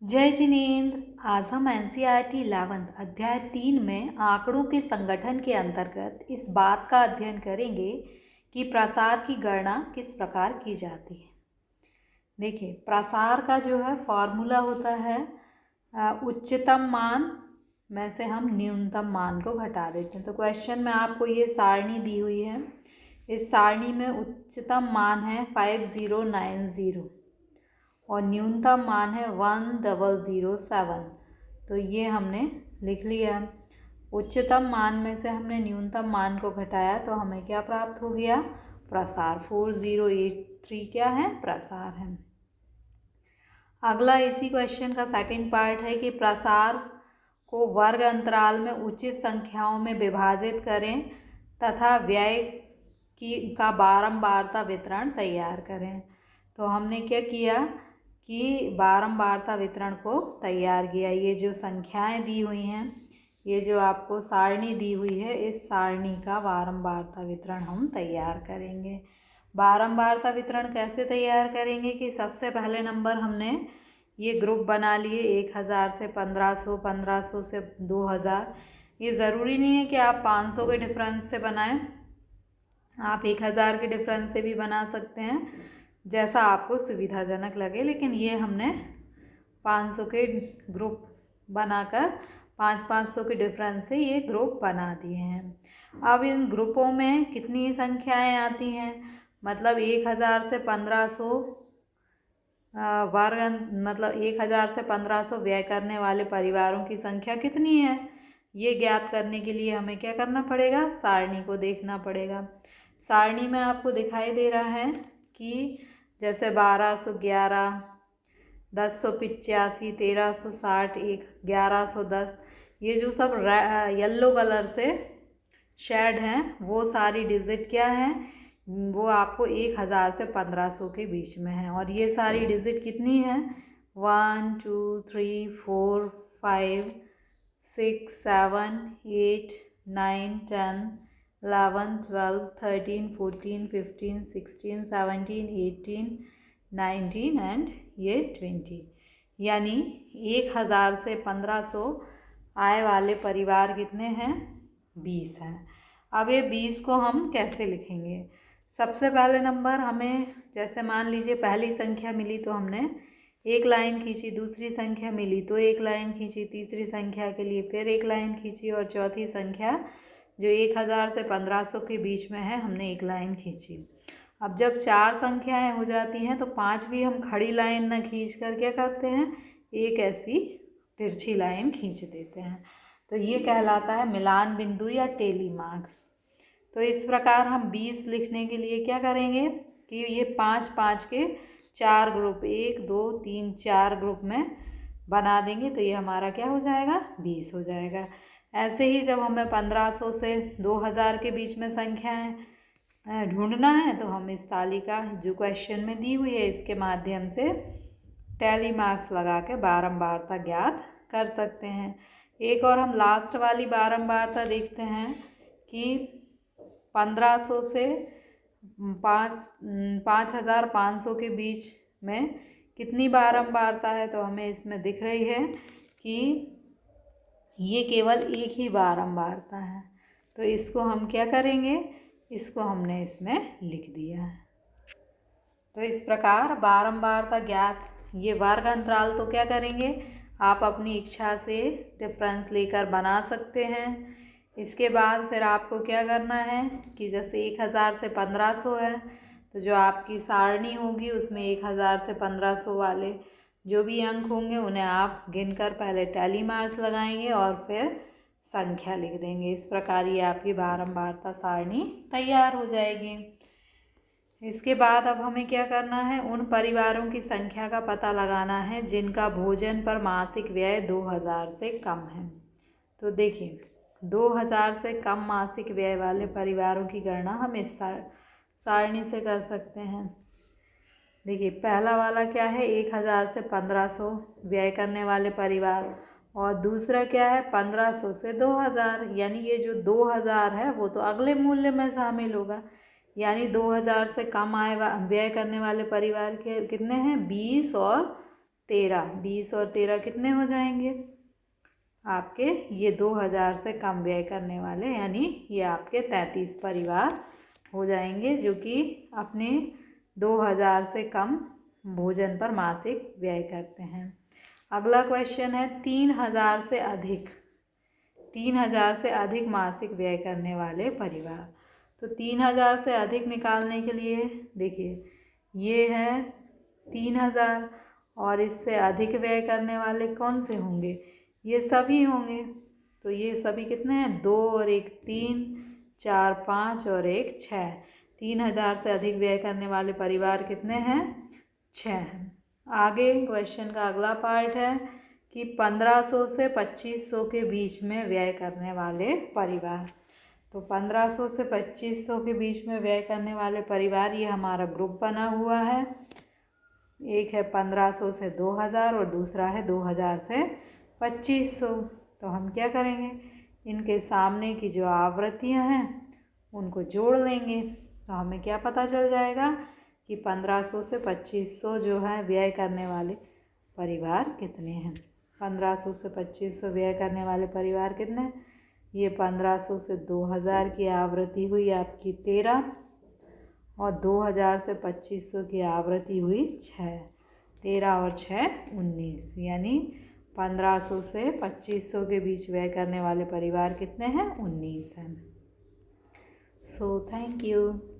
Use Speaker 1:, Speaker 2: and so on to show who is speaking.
Speaker 1: जय जिनेन्द्र। आज हम एनसीईआरटी 11 अध्याय 3 में आंकड़ों के संगठन के अंतर्गत इस बात का अध्ययन करेंगे कि प्रसार की गणना किस प्रकार की जाती है। देखिए, प्रसार का जो है फॉर्मूला होता है उच्चतम मान में से हम न्यूनतम मान को घटा देते हैं। तो क्वेश्चन में आपको ये सारणी दी हुई है। इस सारणी में उच्चतम मान है 5090 और न्यूनतम मान है 1007। तो ये हमने लिख लिया। उच्चतम मान में से हमने न्यूनतम मान को घटाया तो हमें क्या प्राप्त हो गया? प्रसार। 4083 क्या है? प्रसार है। अगला इसी क्वेश्चन का सेकंड पार्ट है कि प्रसार को वर्ग अंतराल में उचित संख्याओं में विभाजित करें तथा व्यय का बारंबारता वितरण तैयार करें। तो हमने क्या किया कि बारंबारता वितरण को तैयार किया। ये जो संख्याएं दी हुई हैं, ये जो आपको सारणी दी हुई है, इस सारणी का बारंबारता वितरण हम तैयार करेंगे। बारंबारता वितरण कैसे तैयार करेंगे कि सबसे पहले नंबर हमने ये ग्रुप बना लिए 1000 से 1500, 1500 से 2000। ये ज़रूरी नहीं है कि आप 500 के डिफरेंस से बनाएं, आप 1000 के डिफरेंस से भी बना सकते हैं, जैसा आपको सुविधाजनक लगे। लेकिन ये हमने 500 के ग्रुप बनाकर 500 के डिफरेंस से ये ग्रुप बना दिए हैं। अब इन ग्रुपों में कितनी संख्याएं आती हैं? मतलब 1000 से 1500 मतलब 1000 से 1500 व्यय करने वाले परिवारों की संख्या कितनी है, ये ज्ञात करने के लिए हमें क्या करना पड़ेगा? सारणी को देखना पड़ेगा। सारणी में आपको दिखाई दे रहा है कि जैसे 1211, 1085, 1360, 1110, ये जो सब येलो कलर से शेड हैं, वो सारी डिजिट क्या हैं? वो आपको 1000 से 1500 के बीच में है। और ये सारी डिजिट कितनी है? 1 2 3 4 5 6 7 8 9 10 11 12 13 14 15 16 17 18 19 एंड ये 20। यानी 1000 से 1500 आय वाले परिवार कितने हैं? 20 हैं। अब ये 20 को हम कैसे लिखेंगे? सबसे पहले नंबर हमें, जैसे मान लीजिए पहली संख्या मिली तो हमने एक लाइन खींची, दूसरी संख्या मिली तो एक लाइन खींची, तीसरी संख्या के लिए फिर एक लाइन खींची और चौथी संख्या जो 1000 से 1500 के बीच में है, हमने एक लाइन खींची। अब जब 4 संख्याएं हो जाती हैं तो 5 भी हम खड़ी लाइन ना खींच कर क्या करते हैं? एक ऐसी तिरछी लाइन खींच देते हैं। तो ये कहलाता है मिलान बिंदु या टेली मार्क्स। तो इस प्रकार हम 20 लिखने के लिए क्या करेंगे कि ये 5-5 के 4 ग्रुप, 1 2 3 4 ग्रुप में बना देंगे तो ये हमारा क्या हो जाएगा? 20 हो जाएगा। ऐसे ही जब हमें 1500 से 2000 के बीच में संख्याएं ढूंढना है तो हम इस तालिका जो क्वेश्चन में दी हुई है इसके माध्यम से टैली मार्क्स लगा के बारंबारता ज्ञात कर सकते हैं। एक और हम लास्ट वाली बारंबारता देखते हैं कि 1500 से 5500 के बीच में कितनी बारंबारता है। तो हमें इसमें दिख रही है कि ये केवल एक ही बारंबारता है। तो इसको हम क्या करेंगे? इसको हमने इसमें लिख दिया है। तो इस प्रकार बारंबारता ज्ञात, ये वर्ग अंतराल तो क्या करेंगे, आप अपनी इच्छा से डिफरेंस लेकर बना सकते हैं। इसके बाद फिर आपको क्या करना है कि जैसे 1000 से 1500 है तो जो आपकी सारणी होगी उसमें 1000 से 1500 वाले जो भी अंक होंगे उन्हें आप गिनकर पहले टैली मार्क्स लगाएंगे और फिर संख्या लिख देंगे। इस प्रकार ये आपकी बारंबारता सारणी तैयार हो जाएगी। इसके बाद अब हमें क्या करना है? उन परिवारों की संख्या का पता लगाना है जिनका भोजन पर मासिक व्यय 2000 से कम है। तो देखिए, 2000 से कम मासिक व्यय वाले परिवारों की गणना हम इस सारणी से कर सकते हैं। देखिए, पहला वाला क्या है? 1000 से 1500 व्यय करने वाले परिवार, और दूसरा क्या है? 1500 से 2000। यानी ये जो 2000 है वो तो अगले मूल्य में शामिल होगा। यानी 2000 से कम आय व्यय करने वाले परिवार के कितने हैं? 20 और 13, 20 और 13 कितने हो जाएंगे आपके? ये 2000 से कम व्यय करने वाले, यानी ये आपके 33 परिवार हो जाएंगे जो कि अपने 2000 से कम भोजन पर मासिक व्यय करते हैं। अगला क्वेश्चन है 3000 से अधिक, 3000 से अधिक मासिक व्यय करने वाले परिवार। तो 3000 से अधिक निकालने के लिए देखिए ये है 3000 और इससे अधिक व्यय करने वाले कौन से होंगे? ये सभी होंगे। तो ये सभी कितने हैं? 2 और 1 3, 4 5 और 1 6। 3000 से अधिक व्यय करने वाले परिवार कितने हैं? 6 हैं। आगे क्वेश्चन का अगला पार्ट है कि 1500 से 2500 के बीच में व्यय करने वाले परिवार। तो 1500 से 2500 के बीच में व्यय करने वाले परिवार, ये हमारा ग्रुप बना हुआ है। एक है 1500 से 2000 और दूसरा है 2000 से 2500। तो हम क्या करेंगे, इनके सामने की जो आवृत्तियां हैं उनको जोड़ लेंगे। तो हमें क्या पता चल जाएगा कि 1500 से 2500 जो है व्यय करने वाले परिवार कितने हैं। 1500 से 2500 व्यय करने वाले परिवार कितने? ये 1500 से 2000 की आवृत्ति हुई आपकी 13 और 2000 से 2500 की आवृत्ति हुई 6। 13 और 6 19, यानी 1500 से 2500 के बीच व्यय करने वाले परिवार कितने हैं? 19 हैं। So thank you.